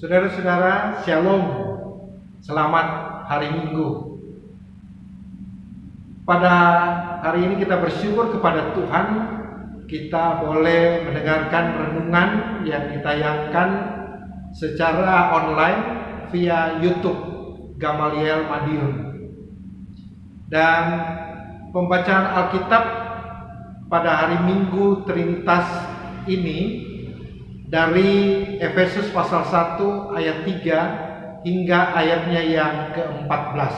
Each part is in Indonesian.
Saudara-saudara, Shalom. Selamat hari Minggu. Pada hari ini kita bersyukur kepada Tuhan, kita boleh mendengarkan renungan yang ditayangkan secara online via YouTube Gamaliel Madiun. Dan pembacaan Alkitab pada hari Minggu Trinitas ini dari Efesus pasal 1 ayat 3 hingga ayatnya yang ke-14.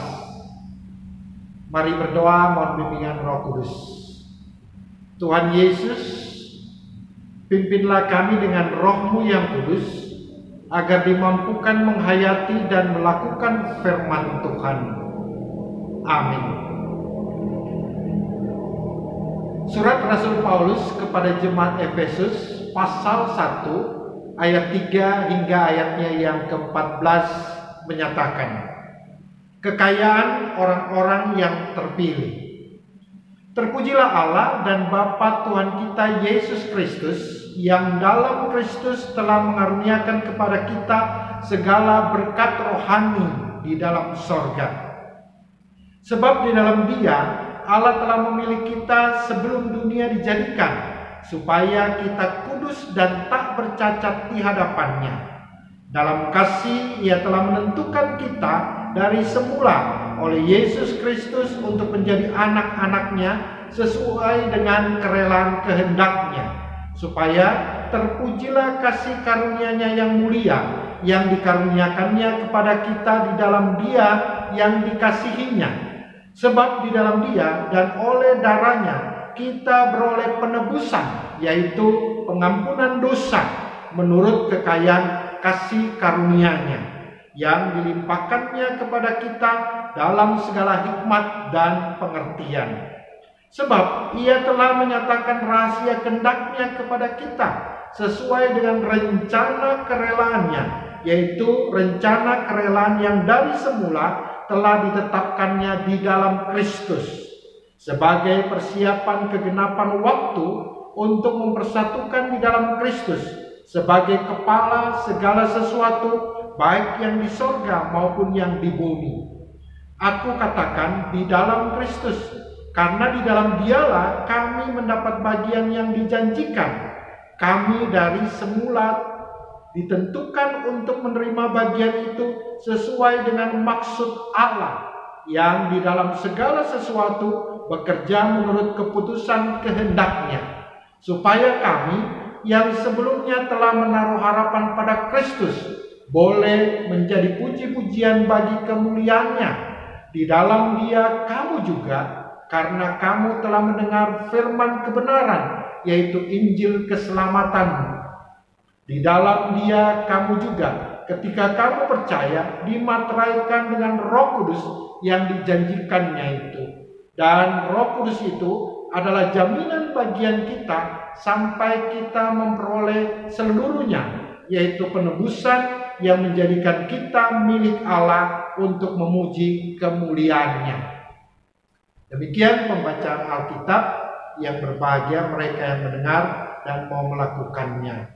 Mari berdoa mohon bimbingan Roh Kudus. Tuhan Yesus, pimpinlah kami dengan Roh-Mu yang kudus, agar dimampukan menghayati dan melakukan firman Tuhan. Amin. Surat Rasul Paulus kepada jemaat Efesus pasal 1 ayat 3 hingga ayatnya yang ke-14 menyatakan, kekayaan orang-orang yang terpilih. Terpujilah Allah dan Bapa Tuhan kita Yesus Kristus, yang dalam Kristus telah mengaruniakan kepada kita segala berkat rohani di dalam sorga. Sebab di dalam Dia Allah telah memilih kita sebelum dunia dijadikan, supaya kita kudus dan tak bercacat di hadapannya. Dalam kasih Ia telah menentukan kita dari semula oleh Yesus Kristus untuk menjadi anak-anaknya sesuai dengan kerelaan kehendak-Nya, supaya terpujilah kasih karunia-Nya yang mulia, yang dikaruniakannya kepada kita di dalam Dia yang dikasihinya. Sebab di dalam Dia dan oleh darah-Nya kita beroleh penebusan, yaitu pengampunan dosa menurut kekayaan kasih karunia-Nya yang dilimpahkannya kepada kita dalam segala hikmat dan pengertian. Sebab Ia telah menyatakan rahasia kehendak-Nya kepada kita sesuai dengan rencana kerelaan-Nya, yaitu rencana kerelaan yang dari semula telah ditetapkannya di dalam Kristus sebagai persiapan kegenapan waktu untuk mempersatukan di dalam Kristus sebagai kepala segala sesuatu, baik yang di sorga maupun yang di bumi. Aku katakan di dalam Kristus, karena di dalam Dialah kami mendapat bagian yang dijanjikan. Kami dari semula ditentukan untuk menerima bagian itu sesuai dengan maksud Allah yang di dalam segala sesuatu bekerja menurut keputusan kehendak-Nya, supaya kami yang sebelumnya telah menaruh harapan pada Kristus boleh menjadi puji-pujian bagi kemuliaan-Nya. Di dalam Dia kamu juga, karena kamu telah mendengar firman kebenaran, yaitu Injil keselamatan. Di dalam Dia kamu juga, ketika kamu percaya, dimateraikan dengan Roh Kudus yang dijanjikannya itu. Dan Roh Kudus itu adalah jaminan bagian kita sampai kita memperoleh seluruhnya, yaitu penebusan yang menjadikan kita milik Allah untuk memuji kemuliaan-Nya. Demikian pembacaan Alkitab. Yang berbahagia mereka yang mendengar dan mau melakukannya.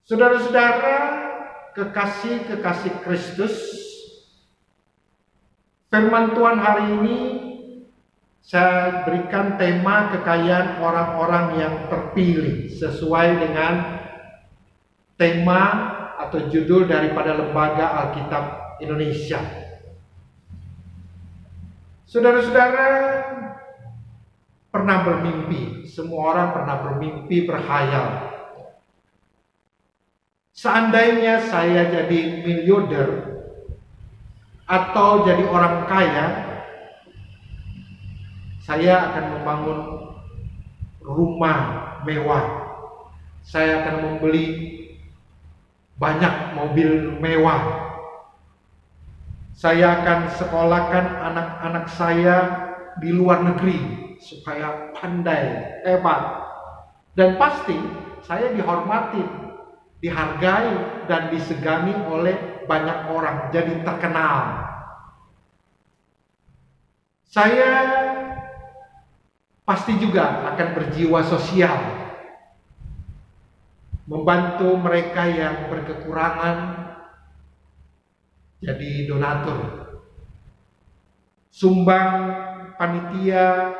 Saudara-saudara, kekasih-kekasih Kristus, firman Tuhan hari ini saya berikan tema kekayaan orang-orang yang terpilih sesuai dengan tema atau judul daripada Lembaga Alkitab Indonesia. Saudara-saudara pernah bermimpi, semua orang pernah bermimpi, berhayal. Seandainya saya jadi miliarder atau jadi orang kaya, saya akan membangun rumah mewah. Saya akan membeli banyak mobil mewah. Saya akan sekolahkan anak-anak saya di luar negeri supaya pandai, hebat. Dan pasti saya dihormati, dihargai, dan disegani oleh banyak orang, jadi terkenal. Saya pasti juga akan berjiwa sosial. membantu mereka yang berkekurangan, jadi donatur, sumbang panitia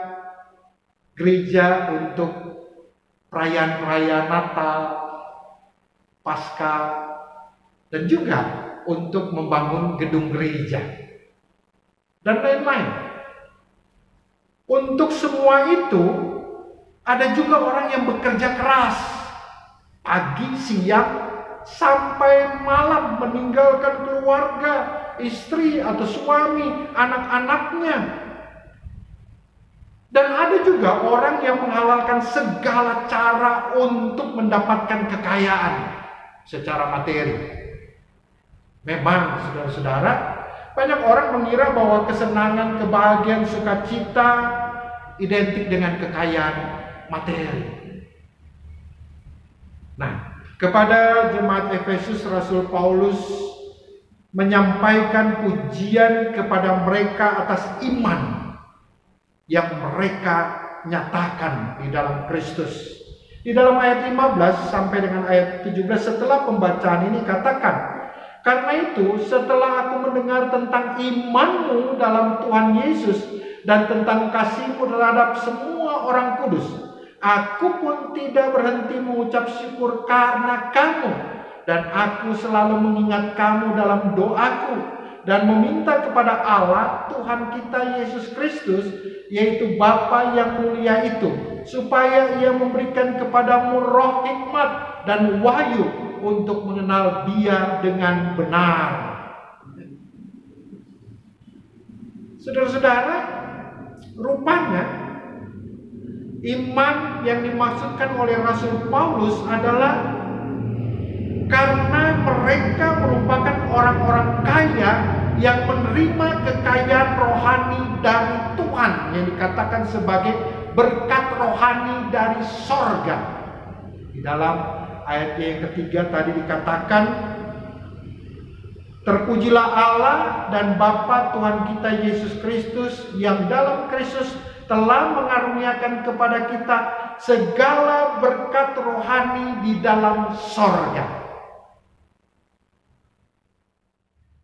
gereja untuk perayaan-perayaan Natal, Paskah, dan juga untuk membangun gedung gereja dan lain-lain. Untuk semua itu ada juga orang yang bekerja keras pagi, siang, sampai malam, meninggalkan keluarga, istri atau suami, anak-anaknya. Dan ada juga orang yang menghalalkan segala cara untuk mendapatkan kekayaan secara materi. Memang, saudara-saudara, banyak orang mengira bahwa kesenangan, kebahagiaan, sukacita identik dengan kekayaan materi. Nah, kepada jemaat Efesus, Rasul Paulus menyampaikan pujian kepada mereka atas iman yang mereka nyatakan di dalam Kristus. Di dalam ayat 15 sampai dengan ayat 17 setelah pembacaan ini katakan, karena itu setelah aku mendengar tentang imanmu dalam Tuhan Yesus dan tentang kasihmu terhadap semua orang kudus, aku pun tidak berhenti mengucap syukur karena kamu, dan aku selalu mengingat kamu dalam doaku dan meminta kepada Allah Tuhan kita Yesus Kristus, yaitu Bapa yang mulia itu, supaya Ia memberikan kepadamu roh hikmat dan wahyu untuk mengenal Dia dengan benar. Saudara-saudara, rupanya iman yang dimaksudkan oleh Rasul Paulus adalah karena mereka merupakan orang-orang kaya yang menerima kekayaan rohani dari Tuhan, yang dikatakan sebagai berkat rohani dari sorga. Di dalam ayat yang ketiga tadi dikatakan, terpujilah Allah dan Bapa Tuhan kita Yesus Kristus, yang dalam Kristus telah mengaruniakan kepada kita segala berkat rohani di dalam sorga.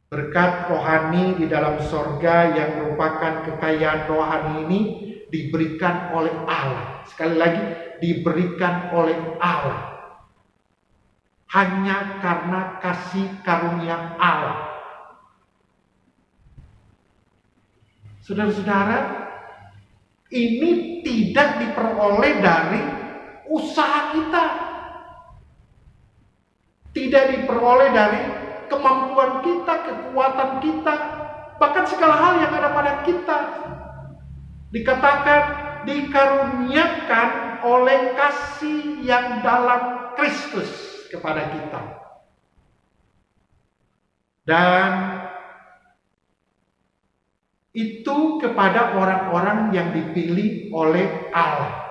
Berkat rohani di dalam sorga yang merupakan kekayaan rohani ini diberikan oleh Allah. Sekali lagi, diberikan oleh Allah. Hanya karena kasih karunia Allah. Saudara-saudara, ini tidak diperoleh dari usaha kita. Tidak diperoleh dari kemampuan kita, kekuatan kita, bahkan segala hal yang ada pada kita. Dikatakan dikaruniakan oleh kasih yang dalam Kristus kepada kita. Dan itu kepada orang-orang yang dipilih oleh Allah.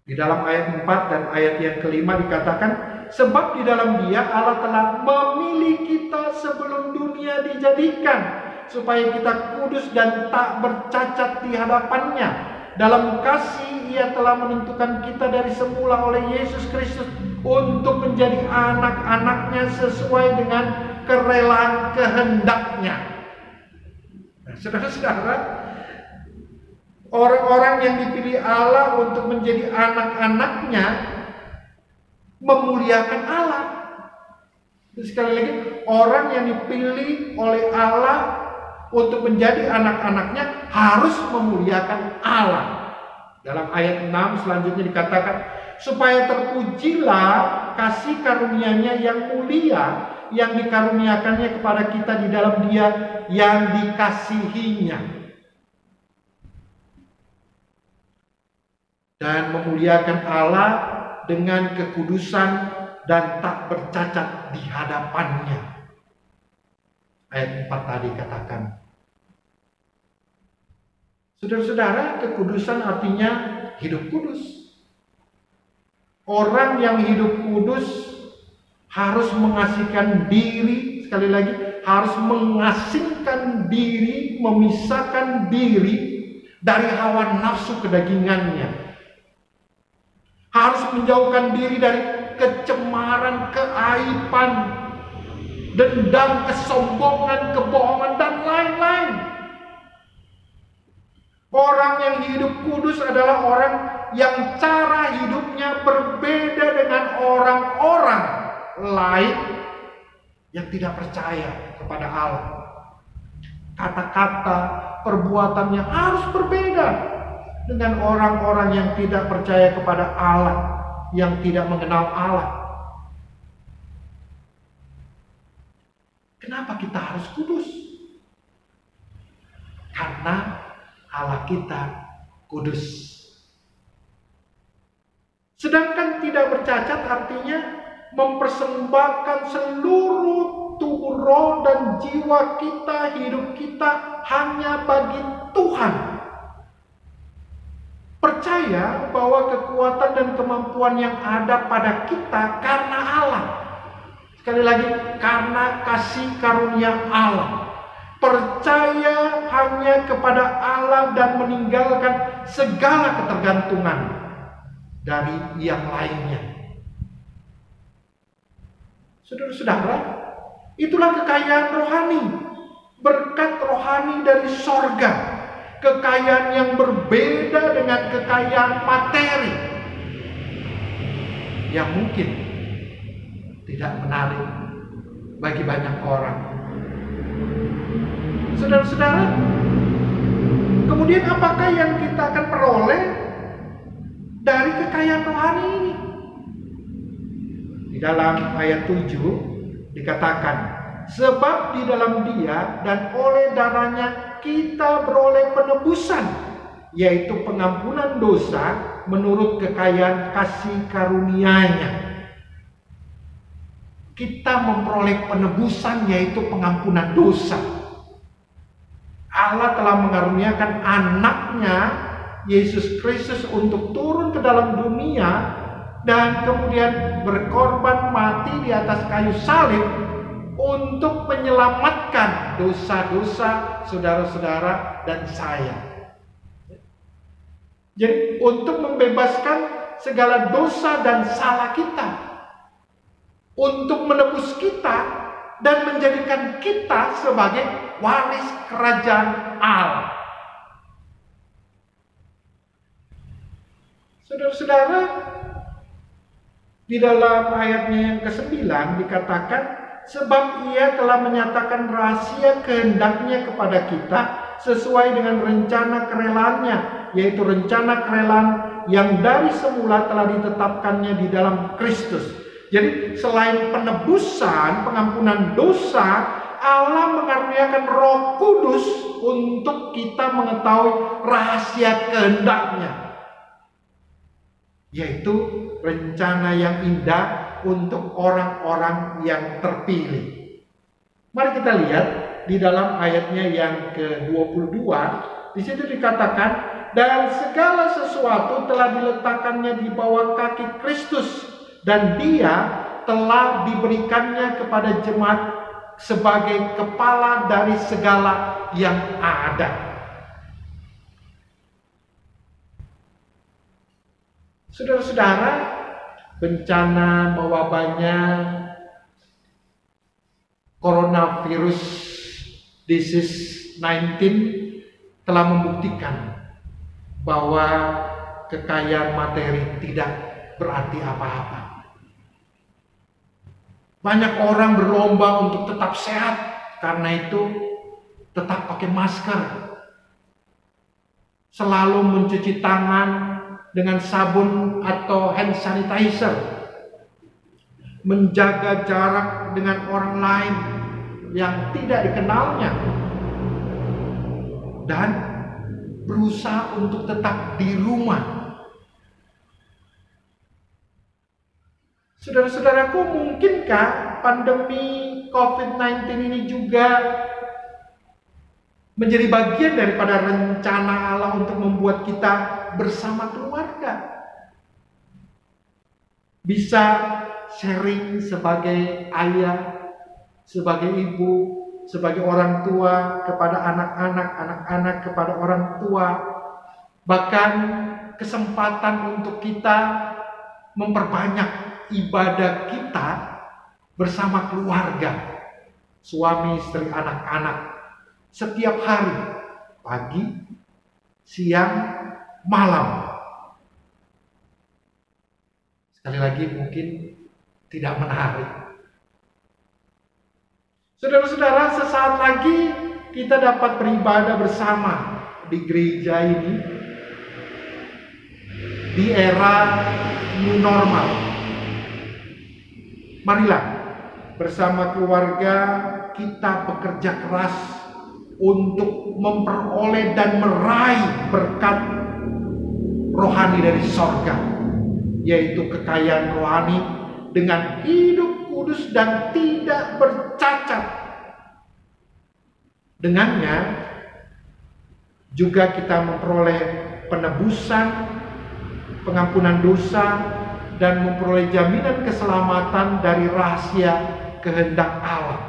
Di dalam ayat 4 dan ayat yang kelima dikatakan, sebab di dalam Dia Allah telah memilih kita sebelum dunia dijadikan, supaya kita kudus dan tak bercacat di hadapan-Nya. Dalam kasih Ia telah menentukan kita dari semula oleh Yesus Kristus untuk menjadi anak-anak-Nya sesuai dengan kerelaan kehendak-Nya. Nah, saudara-saudara, orang-orang yang dipilih Allah untuk menjadi anak-anak-Nya memuliakan Allah. Sekali lagi, orang yang dipilih oleh Allah untuk menjadi anak-anaknya harus memuliakan Allah. Dalam ayat 6 selanjutnya dikatakan, supaya terpujilah kasih karunia-Nya yang mulia, yang dikaruniakannya kepada kita di dalam Dia yang dikasihinya, dan memuliakan Allah dengan kekudusan dan tak bercacat di hadapan-Nya. Ayat 4 tadi katakan. Saudara-saudara, kekudusan artinya hidup kudus. Orang yang hidup kudus harus mengasingkan diri, sekali lagi, harus mengasingkan diri, memisahkan diri dari hawa nafsu kedagingannya. harus menjauhkan diri dari kecemaran, keaiban, dendam, kesombongan, kebohongan, dan lain-lain. Orang yang hidup kudus adalah orang yang cara hidupnya berbeda dengan orang-orang lain yang tidak percaya kepada Allah. Kata-kata, perbuatannya harus berbeda dengan orang-orang yang tidak percaya kepada Allah, yang tidak mengenal Allah. Kenapa kita harus kudus? Karena Allah kita kudus. Sedangkan tidak bercacat artinya mempersembahkan seluruh tubuh, roh, dan jiwa kita, hidup kita hanya bagi Tuhan. Percaya bahwa kekuatan dan kemampuan yang ada pada kita karena Allah. Sekali lagi, karena kasih karunia Allah. Percaya hanya kepada Allah dan meninggalkan segala ketergantungan dari yang lainnya. Saudara-saudara, itulah kekayaan rohani, berkat rohani dari sorga, kekayaan yang berbeda dengan kekayaan materi yang mungkin tidak menarik bagi banyak orang. Saudara-saudara, kemudian apakah yang kita akan peroleh dari kekayaan rohani ini? Di dalam ayat 7 dikatakan, sebab di dalam Dia dan oleh darahnya kita beroleh penebusan, yaitu pengampunan dosa menurut kekayaan kasih karunia-Nya. Kita memperoleh penebusan, yaitu pengampunan dosa. Allah telah mengaruniakan anaknya Yesus Kristus untuk turun ke dalam dunia dan kemudian berkorban mati di atas kayu salib untuk menyelamatkan dosa-dosa saudara-saudara dan saya. Jadi untuk membebaskan segala dosa dan salah kita, untuk menebus kita dan menjadikan kita sebagai waris kerajaan Allah. Saudara-saudara, di dalam ayatnya yang ke-9 dikatakan, sebab Ia telah menyatakan rahasia kehendaknya kepada kita sesuai dengan rencana kerelaannya, yaitu rencana kerelaan yang dari semula telah ditetapkannya di dalam Kristus. Jadi selain penebusan, pengampunan dosa, Allah mengaruniakan Roh Kudus untuk kita mengetahui rahasia kehendaknya, yaitu rencana yang indah untuk orang-orang yang terpilih. Mari kita lihat di dalam ayatnya yang ke-22. Di situ dikatakan, dan segala sesuatu telah diletakkannya di bawah kaki Kristus, dan Dia telah diberikannya kepada jemaat sebagai kepala dari segala yang ada. Saudara-saudara, bencana mewabahnya coronavirus disease 19 telah membuktikan bahwa kekayaan materi tidak berarti apa-apa. Banyak orang berlomba untuk tetap sehat, karena itu tetap pakai masker, selalu mencuci tangan dengan sabun atau hand sanitizer, menjaga jarak dengan orang lain yang tidak dikenalnya, dan berusaha untuk tetap di rumah. Saudara-saudaraku, mungkinkah pandemi COVID-19 ini juga menjadi bagian daripada rencana Allah untuk membuat kita bersama keluarga? Bisa sharing sebagai ayah, sebagai ibu, sebagai orang tua kepada anak-anak, anak-anak kepada orang tua. Bahkan kesempatan untuk kita memperbanyak ibadah kita bersama keluarga, suami, istri, anak-anak, setiap hari, pagi, siang, malam. Sekali lagi mungkin tidak menarik. Saudara-saudara, sesaat lagi kita dapat beribadah bersama di gereja ini di era new normal. Marilah bersama keluarga kita bekerja keras untuk memperoleh dan meraih berkat rohani dari sorga, yaitu kekayaan rohani dengan hidup kudus dan tidak bercacat. Dengannya juga kita memperoleh penebusan, pengampunan dosa, dan memperoleh jaminan keselamatan dari rahasia kehendak Allah.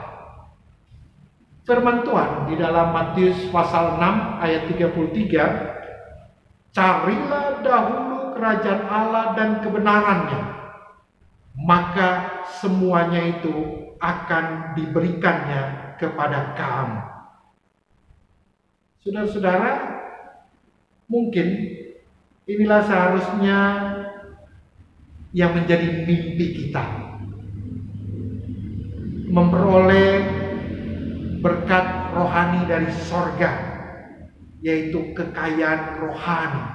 Firman Tuhan di dalam Matius pasal 6 ayat 33, carilah dahulu kerajaan Allah dan kebenarannya, maka semuanya itu akan diberikannya kepada kamu. Saudara-saudara, mungkin inilah seharusnya yang menjadi mimpi kita, memperoleh berkat rohani dari sorga, yaitu kekayaan rohani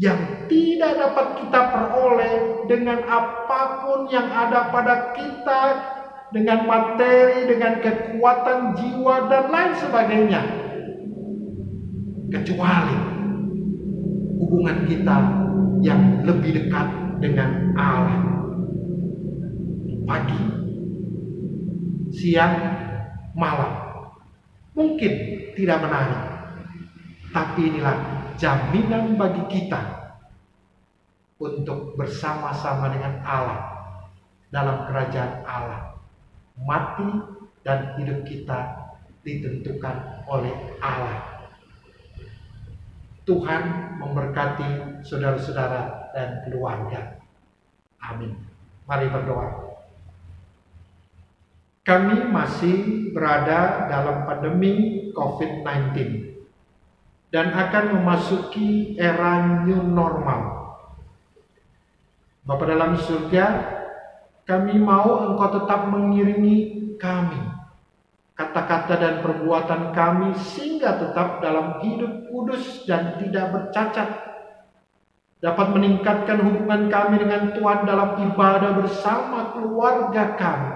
yang tidak dapat kita peroleh dengan apapun yang ada pada kita, dengan materi, dengan kekuatan jiwa dan lain sebagainya, kecuali hubungan kita yang lebih dekat dengan Allah. Pagi, siang, malam mungkin tidak menarik, tapi inilah jaminan bagi kita untuk bersama-sama dengan Allah dalam kerajaan Allah. Mati dan hidup kita ditentukan oleh Allah. Tuhan memberkati saudara-saudara dan keluarga. Amin. Mari berdoa. Kami masih berada dalam pandemi COVID-19 dan akan memasuki era new normal. Bapa dalam surga, kami mau Engkau tetap mengiringi kami, kata-kata dan perbuatan kami, sehingga tetap dalam hidup kudus dan tidak bercacat, dapat meningkatkan hubungan kami dengan Tuhan dalam ibadah bersama keluarga kami.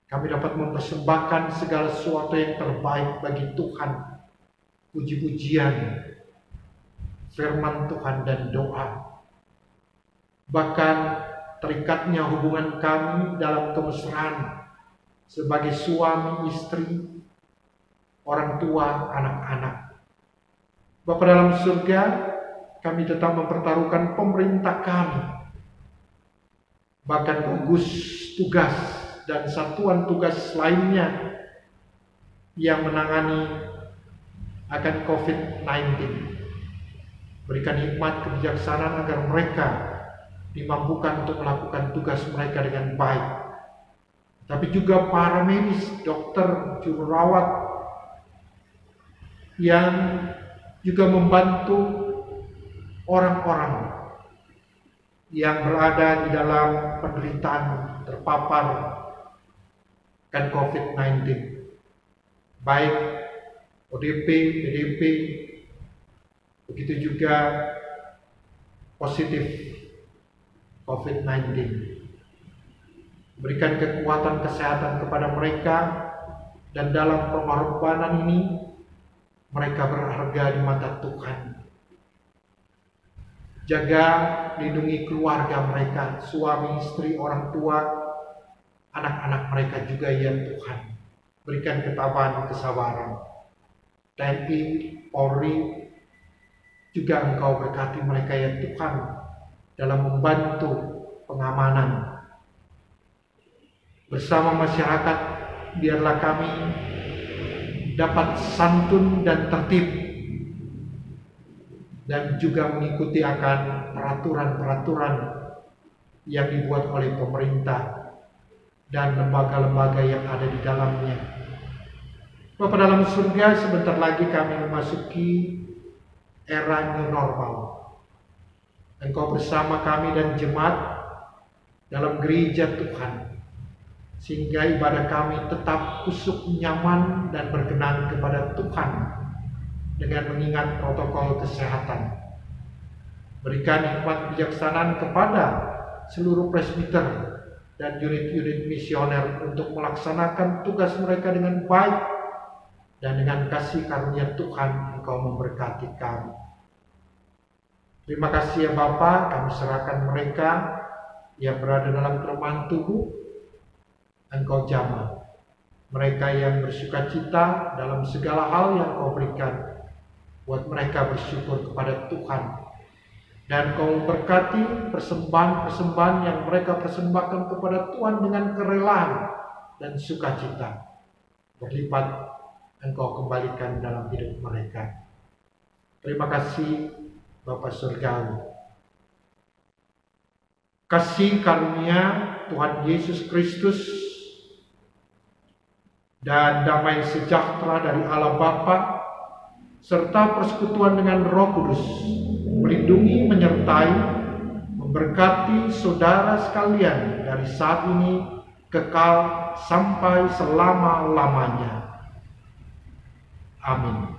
Kami dapat mempersembahkan segala sesuatu yang terbaik bagi Tuhan, puji-pujian, firman Tuhan dan doa. Bahkan terikatnya hubungan kami dalam kemesraan sebagai suami, istri, orang tua, anak-anak. Bapa dalam surga, kami tetap mempertaruhkan pemerintah kami, bahkan gugus tugas dan satuan tugas lainnya yang menangani akan COVID-19. Berikan hikmat kebijaksanaan agar mereka dimampukan untuk melakukan tugas mereka dengan baik. Tapi juga para medis, dokter, juru rawat yang juga membantu orang-orang yang berada di dalam penderitaan terpapar kan COVID-19, baik ODP, PDP, begitu juga positif COVID-19. Berikan kekuatan kesehatan kepada mereka, dan dalam pengorbanan ini mereka berharga di mata Tuhan. Jaga, lindungi keluarga mereka, suami, istri, orang tua, anak-anak mereka juga ya Tuhan. Berikan ketabahan, kesabaran. TNI, Polri, juga Engkau berkati mereka ya Tuhan dalam membantu pengamanan. Bersama masyarakat, biarlah kami dapat santun dan tertib dan juga mengikuti akan peraturan-peraturan yang dibuat oleh pemerintah dan lembaga-lembaga yang ada di dalamnya. Bapa dalam surga, sebentar lagi kami memasuki era new normal. Engkau bersama kami dan jemaat dalam gereja Tuhan, sehingga ibadah kami tetap khusyuk, nyaman, dan berkenan kepada Tuhan dengan mengingat protokol kesehatan. Berikan hikmat bijaksanaan kepada seluruh presbiter dan unit-unit misioner untuk melaksanakan tugas mereka dengan baik, dan dengan kasih karunia Tuhan Engkau memberkati kami. Terima kasih ya Bapa, kami serahkan mereka yang berada dalam kelemahan tubuh, Engkau jamah. Mereka yang bersukacita dalam segala hal yang Kau berikan, buat mereka bersyukur kepada Tuhan. Dan Kau memberkati persembahan-persembahan yang mereka persembahkan kepada Tuhan dengan kerelaan dan sukacita. Berlipat Engkau kembalikan dalam hidup mereka. Terima kasih Bapa Surgawi. Kasih karunia Tuhan Yesus Kristus dan damai sejahtera dari Allah Bapa serta persekutuan dengan Roh Kudus melindungi, menyertai, memberkati saudara sekalian dari saat ini kekal sampai selama-lamanya. Amin.